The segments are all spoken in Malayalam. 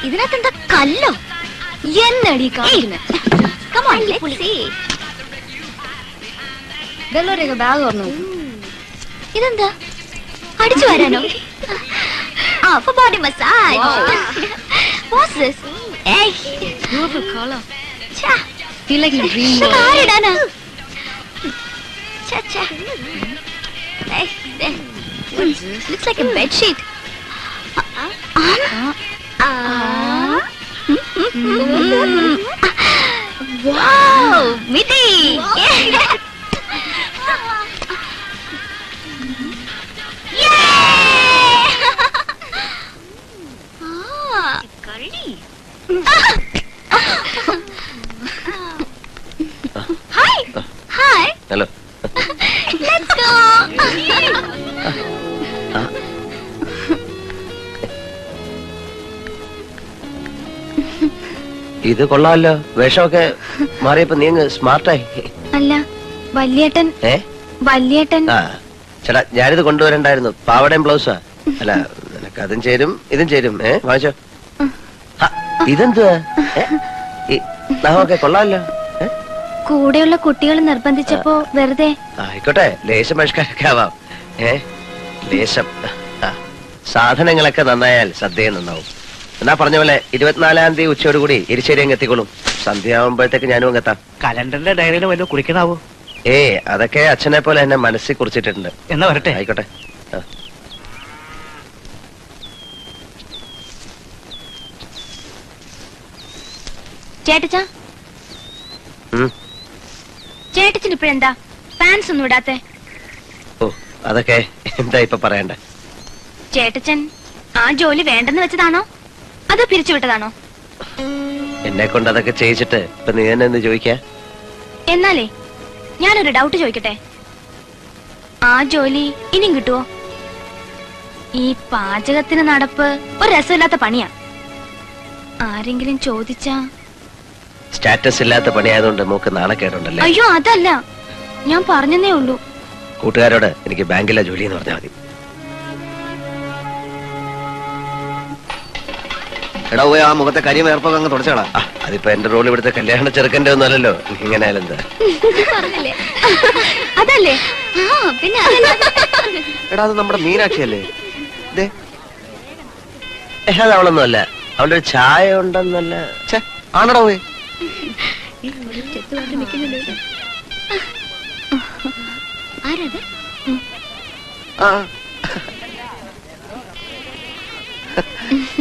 ഇതിനകത്തെന്താ കല്ലോ? എന്നടി ബാഗ് ഓർന്നു. ഇതെന്താ അടിച്ചു വരാനോ? Body massage. What's this? Hey, beautiful color. Cha. Feel like a dream. Dana. Cha cha. Hey, looks like a bed sheet. Wow, Miti. Hi. Hi. Hello. Let's go. ഇത് കൊള്ളാമല്ലോ. വേഷമൊക്കെ മാറിയപ്പോ നീ സ്മാർട്ടായി. അല്ല വല്യേട്ടൻ. വല്യേട്ടൻ. ചേട്ടാ ഞാനിത് കൊണ്ടുവരണ്ടായിരുന്നു. പാവടയും ബ്ലൗസാ. അല്ല നിനക്ക് അതും ചേരും ഇതും ചേരും. വാങ്ങിച്ചോ. ഇതെന്തുവാ? നാമൊക്കെ കൊള്ളാമല്ലോ. കൂടെയുള്ള കുട്ടികൾ നിർബന്ധിച്ചപ്പോ വെറുതെ. ആയിക്കോട്ടെ, ലേശം പരിഷ്കാരൊക്കെ ആവാം. ലേശം. സാധനങ്ങളൊക്കെ നന്നായാൽ സദ്യയും നന്നാവും. എന്നാ പറഞ്ഞ പോലെ 24-ാം തീയതി ഉച്ചയോടുകൂടി ഇരിശ്ശേരി അങ്ങ് എത്തിക്കോളും. സന്ധ്യ ആവുമ്പോഴത്തേക്ക് ഞാനും അങ്ങെത്താം. കലണ്ടറിന്റെ ഡയറിയിൽ വല്ലതും കുറിക്കണാവോ? അതൊക്കെ അച്ഛനെ പോലെ എന്നെ മനസ്സിൽ കുറിച്ചിട്ടുണ്ട്. എന്നാ വരട്ടെ. ആയിക്കോട്ടെ. ചേട്ടച്ചാ, ചേട്ടച്ചൻ ഇപ്പഴെന്താ പാൻസ് ഒന്നും ഇടാത്തെ? അതൊക്കെ എന്താ ഇപ്പൊ പറയണ്ടേ? ചേട്ടച്ചൻ ആ ജോലി വേണ്ടെന്ന് വെച്ചതാണോ അതോ പിരിച്ചുവിട്ടതാണോ? എന്നെ കൊണ്ട് അതൊക്കെ ചെയ്യിച്ചിട്ട് ഇപ്പൊ നീ തന്നെ എന്ത് ചോദിക്കാ? എന്നാലേ ഞാനൊരു ഡൗട്ട് ചോദിക്കട്ടെ. ആ ജോലി ഇനിയും കിട്ടുവോ? ഈ പാചകത്തിന് നടപ്പ് ഒരു രസമില്ലാത്ത പണിയാ. ആരെങ്കിലും ചോദിച്ചാ? സ്റ്റാറ്റസ് ഇല്ലാത്ത പണിയായതുകൊണ്ട് മൂക്ക് നാണക്കേടുണ്ടല്ലേ? അയ്യോ അതല്ല, ഞാൻ പറഞ്ഞതേ ഉള്ളൂ. കൂട്ടുകാരോട് എനിക്ക് ബാങ്കിലെ ജോലി എന്ന് പറഞ്ഞാൽ മതി. എടാ പോയി ആ മുഖത്തെ കരിയും വേർപ്പൊക്കെ അങ്ങ് തുടച്ചോളാം. അതിപ്പോ എന്റെ റോൾ ഇവിടുത്തെ കല്യാണ ചെറുക്കന്റെ ഒന്നും അല്ലല്ലോ. ഇങ്ങനെ ആയാലും എന്താ? അതല്ലേ? പിന്നെ എടാ അത് നമ്മുടെ മീനാക്ഷി അല്ലേ? അത് അവളൊന്നും അല്ല. അവളുടെ ഒരു ചായ ഉണ്ടെന്നല്ല. ആണടാ പോയി.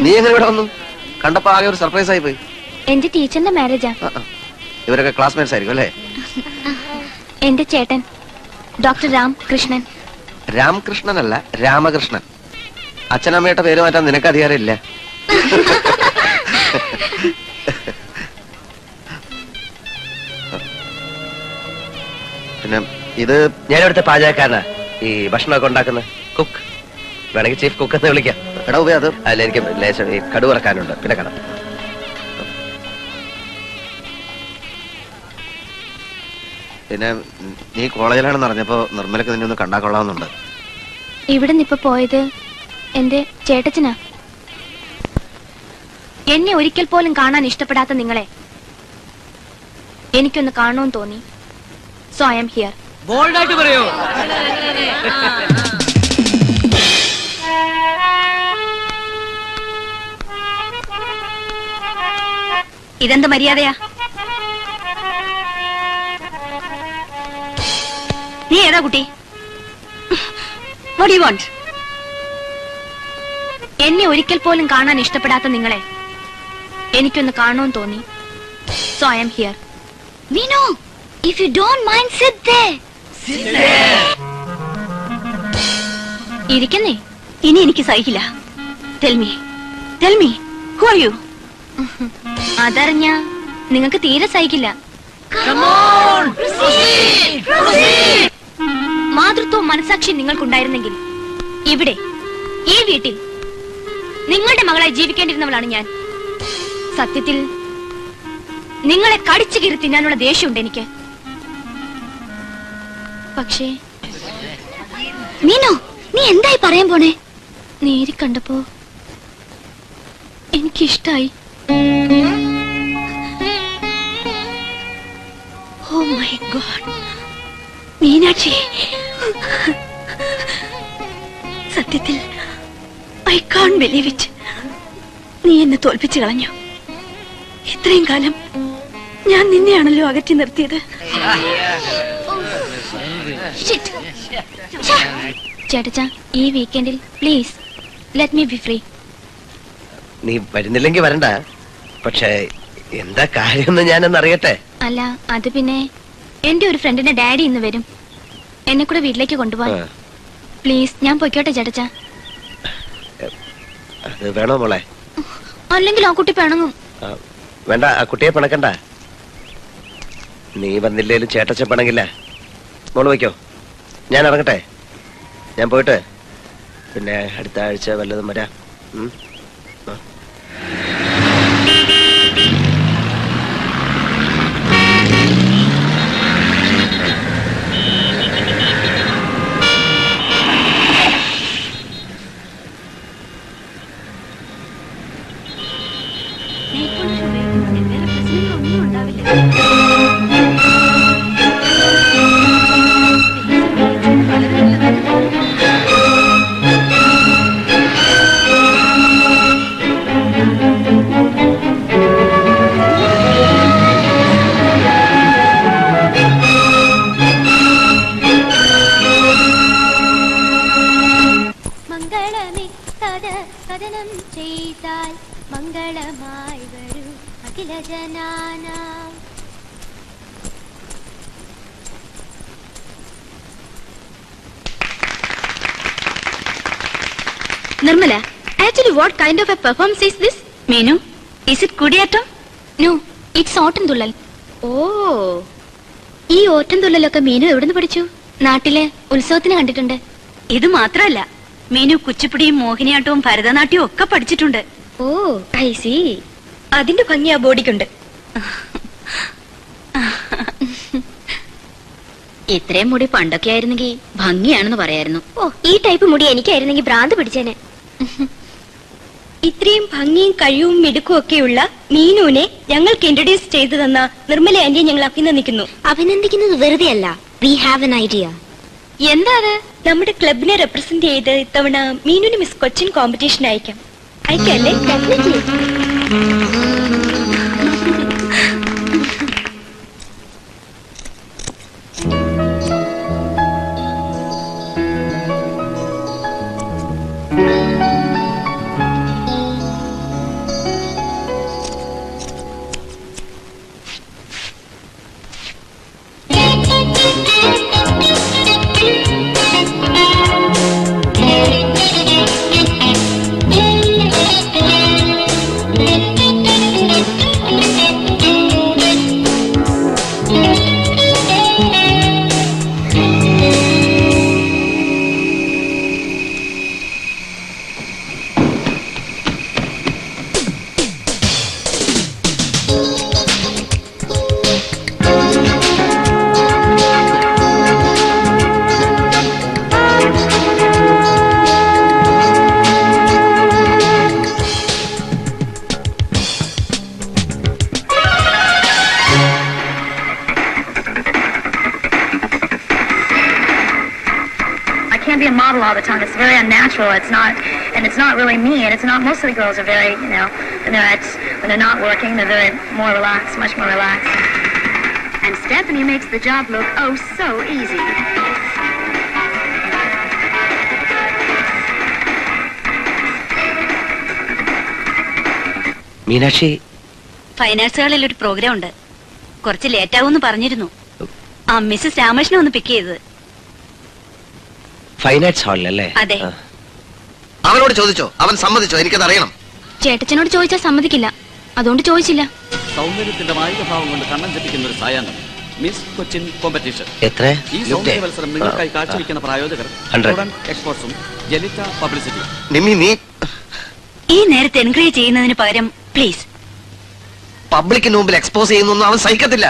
നീ എങ്ങനെ ഇവിടെ വന്നു? കണ്ടപ്പോ ആകെ ഒരു സർപ്രൈസ് ആയി പോയി. എന്റെ ടീച്ചറിന്റെ മാരേജാ. ഇവരൊക്കെ ക്ലാസ്മേറ്റ്സ് ആയിരിക്കും അല്ലേ? എന്റെ ചേട്ടൻ ഡോക്ടർ രാമകൃഷ്ണൻ. രാമകൃഷ്ണൻ അല്ല, രാമകൃഷ്ണൻ. അച്ഛനമ്മയുടെ പേര് മാറ്റാൻ നിനക്ക് അധികാരമില്ല. പിന്നെ ഇത് ഞാനിവിടുത്തെ പാചകക്കാരനാ. ഈ ഭക്ഷണമൊക്കെ ഉണ്ടാക്കുന്ന കുക്ക്. വേണമെങ്കിൽ ചീഫ് കുക്ക് എന്ന് വിളിക്കാം. എടാ ഉപയോഗ അത് അല്ല, എനിക്ക് ലേശം ഈ കടുവ് ഇറക്കാനുണ്ട്. പിന്നെ കാണാം. പിന്നെ നീ കോളേജിലാണെന്ന് അറിഞ്ഞപ്പോ നിർമ്മലക്ക് നിന്നെ ഒന്ന് കണ്ടാ കൊള്ളാവുന്നുണ്ട്. ഇവിടെ നിന്നിപ്പോ പോയത് എന്റെ ചേട്ടച്ചനാ. എന്നെ ഒരിക്കൽ പോലും കാണാൻ ഇഷ്ടപ്പെടാത്ത നിങ്ങളെ എനിക്കൊന്ന് കാണണമെന്ന് തോന്നി. So I am here. ബോൾഡായിട്ട് പറയോ? ഇതെന്ത് മര്യാദയാ? നീ ഏതാ കുട്ടി? What do you want? എന്നെ ഒരിക്കൽ പോലും കാണാൻ ഇഷ്ടപ്പെടാത്ത നിങ്ങളെ എനിക്കൊന്ന് കാണണമെന്ന് തോന്നി. So I am here. Vino, if you don't mind, sit there. Sit there. ഇരിക്കുന്നേ. ഇനി എനിക്ക് സഹിക്കില്ല. Tell me, who are you? അതറിഞ്ഞ നിങ്ങൾക്ക് തീരെ സഹിക്കില്ല. മാതൃത്വവും മനസാക്ഷി നിങ്ങൾക്കുണ്ടായിരുന്നെങ്കിൽ ഇവിടെ ഈ വീട്ടിൽ നിങ്ങളുടെ മകളായി ജീവിക്കേണ്ടിരുന്നവളാണ് ഞാൻ. സത്യത്തിൽ നിങ്ങളെ കടിച്ചു കീറി തിന്നാനുള്ള ദേഷ്യമുണ്ട് എനിക്ക്. പക്ഷേ മീനോ, നീ എന്തായി പറയാൻ പോണേ? നേരി കണ്ടപ്പോ എനിക്കിഷ്ടായി. ഓ മൈ ഗോഡ് മീനാക്ഷി, സത്യത്തിൽ ഐ കാൺ ബിലീവ് ഇറ്റ്. നീ എന്നെ തോൽപ്പിച്ചു കളഞ്ഞു. ഇത്രയും കാലം ഞാൻ നിന്നെയാണല്ലോ അകറ്റി നിർത്തിയത്. ചേട്ടച്ചാ, ഈ വീക്കെൻഡിൽ please let me be free. നീ വരുന്നില്ലെങ്കിൽ വരണ്ട. പക്ഷെ എന്താ കാര്യമെന്ന് ഞാനൊന്ന് അറിയട്ടെ. അല്ല, അത് പിന്നെ എന്റെ ഒരു ഫ്രണ്ടിന്റെ ഡാഡി ഇന്ന് വരും. എന്നെ കൂടെ വീട്ടിലേക്ക് കൊണ്ടുപോവാൻ. പ്ലീസ്, ഞാൻ പൊയ്ക്കോട്ടെ ചേട്ടച്ചാ. അത് വേണോ മോളെ? അല്ലെങ്കിൽ ആ കുട്ടി പിണങ്ങും. വേണ്ട, ആ കുട്ടിയെ പിണക്കണ്ട. നീ വന്നില്ലേലും ചേട്ടച്ച പിണങ്ങില്ല. മോള് വയ്ക്കോ, ഞാൻ ഇറങ്ങട്ടെ. ഞാൻ പോയിട്ട് പിന്നെ അടുത്ത ആഴ്ച വല്ലതും വരാം. കഥനം ചെയ്താൽ മംഗളമായി വരൂ അഖില Zanana. Nirmala, actually what kind of a performance is this? Meenu, is it Kudiyattam? No, it's ഓട്ടൻതുള്ളൽ. ഓ, ഈ ഓട്ടൻതുള്ളലൊക്കെ മീനു എവിടുന്ന് പഠിച്ചു? നാട്ടിലെ ഉത്സവത്തിന് കണ്ടിട്ടുണ്ട്. ഇത് മാത്രല്ല, മീനു കുച്ചിപ്പുടിയും മോഹിനിയാട്ടവും ഭരതനാട്യവും ഒക്കെ പഠിച്ചിട്ടുണ്ട്. ഓ, ഐ സി. അതിന്റെ ഭംഗി ആ ബോഡിക്കുണ്ട്. ഇത്രയും മുടി പണ്ടൊക്കെ ആയിരുന്നെങ്കിൽ ഭംഗിയാണെന്ന് പറയായിരുന്നു. ഓ, ഈ ടൈപ്പ് മുടി എനിക്കായിരുന്നെങ്കിൽ ഭ്രാന്ത് പിടിച്ചേനെ. ഇത്രയും ഭംഗിയും കഴിവും മിടുക്കും ഒക്കെയുള്ള മീനുവിനെ ഞങ്ങൾക്ക് ഇൻട്രൊഡ്യൂസ് ചെയ്തു തന്ന നിർമ്മല ആന്റിയെ ഞങ്ങൾ അഭിനന്ദിക്കുന്നു. അഭിനന്ദിക്കുന്നത് വെറുതെ അല്ല. We have an idea. എന്താ അത്? നമ്മുടെ ക്ലബിനെ റെപ്രസെന്റ് ചെയ്ത് ഇത്തവണ മീനുവിന് മിസ് കൊച്ചിൻ കോമ്പറ്റീഷൻ അയക്കാം. അയക്കല്ലേ? Definitely. Can't be a model all the time. It's very unnatural. It's not really me. And it's not. Most of the girls are very, when they're not working, they're very more relaxed, much more relaxed. And Stephanie makes the job look oh so easy. Meenakshi, fine ആർട്സുകളിൽ ഒരു പ്രോഗ്രാം ഉണ്ട്. കുറച്ച് ലേറ്റ് ആവുമെന്ന് പറഞ്ഞിരുന്നു. ആ മിസ്സസ് രാമകൃഷ്ണൻ ഒന്ന് പിക്ക് ചെയ്തത്. ഫൈൻ ആർട്സ് ഹാളിലല്ലേ? അതെ. അവനോട് ചോദിച്ചോ? അവൻ സമ്മതിച്ചോ? എനിക്കത് അറിയണം. ചേട്ടച്ചനോട് ചോദിച്ചാൽ സമ്മതിക്കില്ല, അതുകൊണ്ട് ചോദിച്ചില്ല. സൗന്ദര്യത്തിന്റെ മായിക ഭാവം കൊണ്ട് കണ്ണം തെറ്റിക്കുന്ന ഒരു സായാഹ്നം മിസ് കൊച്ചിൻ കോമ്പറ്റീഷൻ. എത്ര? ഈ സൗന്ദര്യ മത്സരം നിങ്ങൾക്കായി കാഴ്ചവെക്കുന്ന പ്രായോജകർ എക്സ്പോർട്സും ജനിറ്റ പബ്ലിസിറ്റി. നിമ്മി, നീ ഈ നേരത്തെ എൻകറേജ് ചെയ്യുന്നതിന് പകരം പ്ലീസ് പബ്ലിക്കിന് മുമ്പിൽ എക്സ്പോസ് ചെയ്യുന്നൊന്നും അവൻ സഹിക്കത്തില്ല.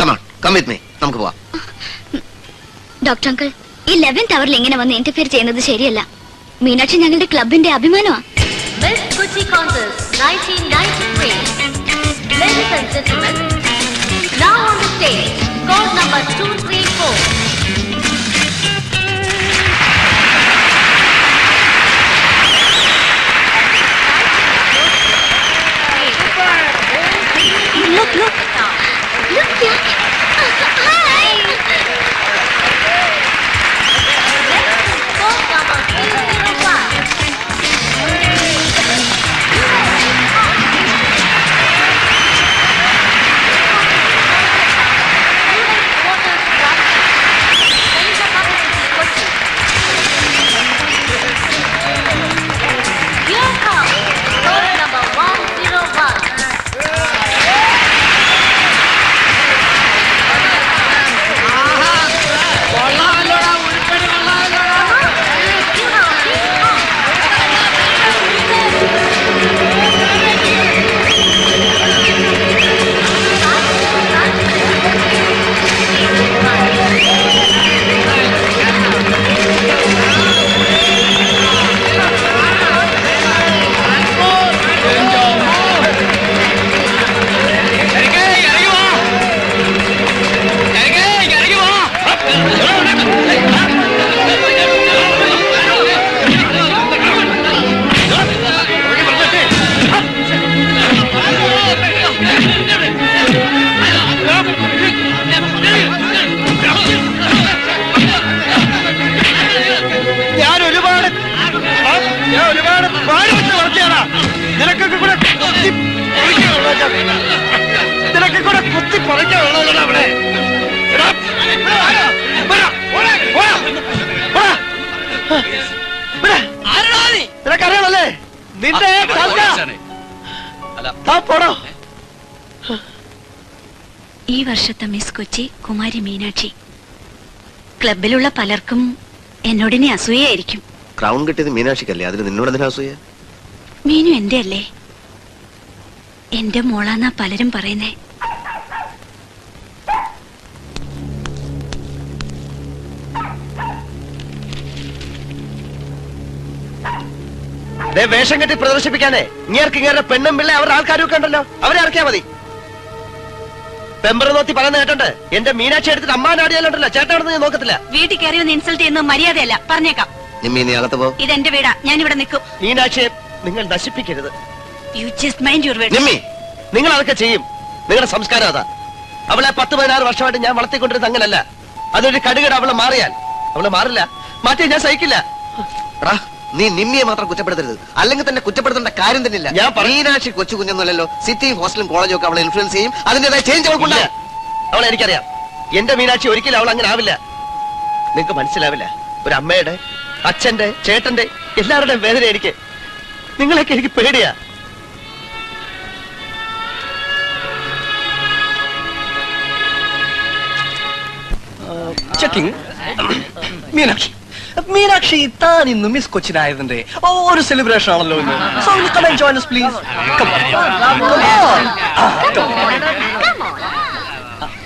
കമോൺ, കം വിത്ത് മീ, നമുക്ക് പോവാം. ഡോക്ടർ അങ്കിൾ, ഈ 11th അവറിൽ ഇങ്ങനെ വന്ന് ഇന്റർഫിയർ ചെയ്യുന്നത് ശരിയല്ല. മീനാക്ഷി ഞങ്ങളുടെ ക്ലബിന്റെ അഭിമാനമാ. Miss Kochi Contest 1993. Ladies and gentlemen, now on the stage, code number 234. Look, look. Look here. Hi. Code number 301. Here comes code number 101. ഞാൻ ഒരുപാട് വളർത്തിയാണ് നിനക്കൊക്കെ കൂടെ കുത്തി പറിക്കാനുള്ളതാണ് അവിടെ. നിനക്കറിയാമല്ലേ നിന്റെ പോടോ. ഈ വർഷത്തെ മിസ് കൊച്ചി കുമാരി മീനാക്ഷി. ക്ലബിലുള്ള പലർക്കും എന്നോടിനെ അസൂയായിരിക്കും. ക്രൗൺ കിട്ടിയത് മീനാക്ഷിക്കല്ലേ, അതിന് നിന്നോട് എന്തിനാ അസൂയ? മീനു എന്റെ അല്ലേ? എന്റെ മോളാന്നാ പലരും പറയുന്നേ. വേഷം കെട്ടി പ്രദർശിപ്പിക്കാനേ ഇങ്ങേരുടെ പെണ്ണും പിള്ളേ അവരുടെ ആൾക്കാരും ഒക്കെ ഉണ്ടല്ലോ, അവരെ ഇറക്കിയാ മതി. പെമ്പർ നോത്തി പറയുന്ന കേട്ടുണ്ട്. എന്റെ മീനാക്ഷി എടുത്തിട്ട് അമ്മാനാടിയാലുണ്ടല്ലോ ചേട്ടാണെന്ന് ഞാൻ നോക്കത്തില്ല. വീട്ടിൽ കയറി ഒന്ന് ഇൻസൾട്ട് ചെയ്യുന്നത് മര്യാദയല്ല, പറഞ്ഞേക്കാം. ഇതെന്റെ വീടാ, ഞാൻ ഇവിടെ നിൽക്കും. മീനാക്ഷിയെ നിങ്ങൾ നശിപ്പിക്കരുത്. You just mind your words. നിങ്ങൾ അതൊക്കെ ചെയ്യും, നിങ്ങളുടെ സംസ്കാരം അതാ. അവളെ 10-16 വർഷമായിട്ട് ഞാൻ വളർത്തിക്കൊണ്ടിരുന്നത് അങ്ങനല്ല. അതൊരു കടുകട അവളെ മാറിയാൽ അവളെ മാറില്ല, മാറ്റി ഞാൻ സഹിക്കില്ല. നീ നിമ്മിയെ മാത്രം കുറ്റപ്പെടുത്തരുത്, അല്ലെങ്കിൽ തന്നെ കുറ്റപ്പെടുത്തേണ്ട കാര്യം തന്നെയില്ല. ഞാൻ മീനാക്ഷി കൊച്ചു കുഞ്ഞൊന്നുമല്ലല്ലോ. സിറ്റിയും ഹോസ്റ്റലും കോളേജും ഒക്കെ അവളെ ഇൻഫ്ലുവൻസ് ചെയ്യും, അതിന്റേതായ ചേഞ്ച് അവൾക്കുണ്ട്. അവളെ എനിക്കറിയാം. എന്റെ മീനാക്ഷി ഒരിക്കലും അവൾ അങ്ങനെ ആവില്ല. നിങ്ങൾക്ക് മനസ്സിലാവില്ല. ഒരു അമ്മയുടെ, അച്ഛന്റെ, ചേട്ടന്റെ എല്ലാവരുടെയും വേദന എനിക്ക്. നിങ്ങളൊക്കെ എനിക്ക് പേടിയാ. മീനാക്ഷി, മീനാക്ഷി താൻ ഇന്ന് മിസ് കൊച്ചിനായതിന്റെ ഒരു സെലിബ്രേഷൻ ആണല്ലോ ഇന്ന്. So will you come and join us, please? Come on.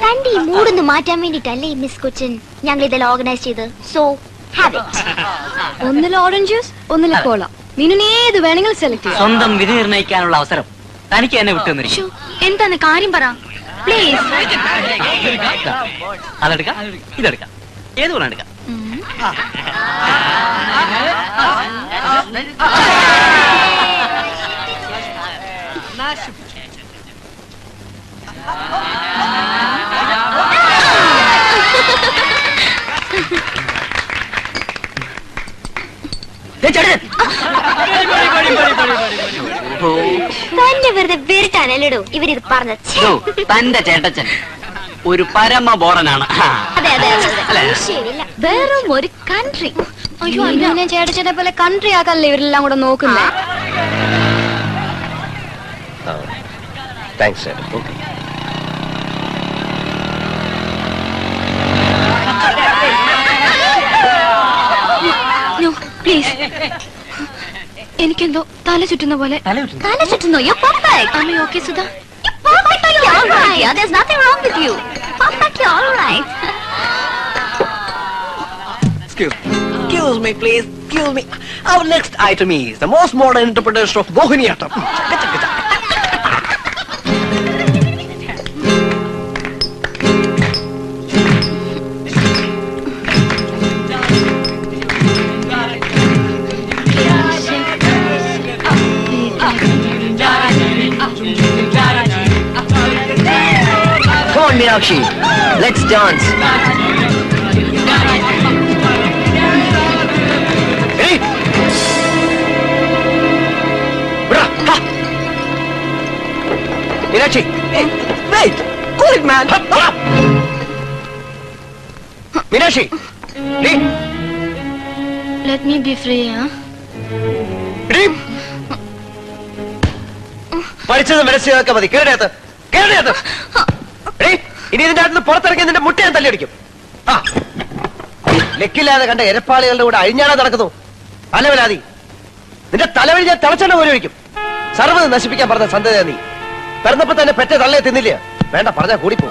തന്റെ ഈ മൂടൊന്ന് മാറ്റാൻ വേണ്ടിട്ടല്ലേ മിസ് കൊച്ചിൻ ഞങ്ങൾ ഇതെല്ലാം ഓർഗനൈസ് ചെയ്ത്. So have it. ഒന്നിൽ ഓറഞ്ച് ജ്യൂസ്, ഒന്നിൽ കോള. മീനിന് ഏത് വേണമെങ്കിലും സെലക്ട് ചെയ്യാം. സ്വന്തം വിധി നിർണ്ണയിക്കാനുള്ള അവസരം തനിക്ക് എന്നെ വിട്ടു. എന്താണ് കാര്യം പറ പ്ലീസ്. അതെടുക്കാം, ഇതെടുക്കാം, ഏത് വേണം എടുക്കാം. തന്നെ വെറുതെ വെറുട്ടാനല്ലടോ ഇവരിത് പറഞ്ഞത്. തന്റെ ചേട്ടച്ചൻ ഒരു പരമ ബോറനാണ്. അതെ അതെ അതെ, ശരിയല്ല. വെറും ഒരു കൺട്രി. അയ്യോ അങ്ങനെ ചേട്ടച്ചനെ പോലെ കൺട്രി ആക്കാനല്ലേ ഇവരെല്ലാം കൂടെ നോക്കുന്നേ. താങ്ക്സ് ചേട്ടൻ. പ്ലീസ്. എനിക്കെന്തോ തല ചുറ്റുന്ന പോലെ. തല ചുറ്റുന്നോ? You perfect. Am I okay, Sudha? You perfectly all right. Yeah, there's nothing wrong with you. Perfectly all right. Excuse me, please. Excuse me. Our next item is the most modern interpretation of Mohiniyattam. Chaka, chaka, chaka. Come on, Meenakshi. Let's dance. Hey! Bra! Ha! Meenakshi! Hey, wait! Cool it, man! Ha! Meenakshi! Hey! Let me be free, huh? Hey! പഠിച്ചത് മനസ്സിലാക്കാൻ മതി. കേടേത്ത് കേടേത്ത്. ഇനി ഇതിന്റെ അകത്ത് പുറത്തിറങ്ങി നിന്റെ മുട്ട ഞാൻ തല്ലിയടിക്കും. ആ ലെക്കില്ലാതെ കണ്ട എരപ്പാളികളുടെ കൂടെ അഴിഞ്ഞാടാ നടക്കുന്നു. അലവലാതി നിന്റെ തലവഴി ഞാൻ തിളച്ചെണ്ണ പോലെ ഒഴിക്കും. സർവ്വത് നശിപ്പിക്കാൻ പറഞ്ഞ സന്തതിയാ നീ. പിറന്നപ്പോ തന്നെ പെറ്റ തള്ളയെ തിന്നില്ല. വേണ്ട പറഞ്ഞാ കൂടിപ്പോ.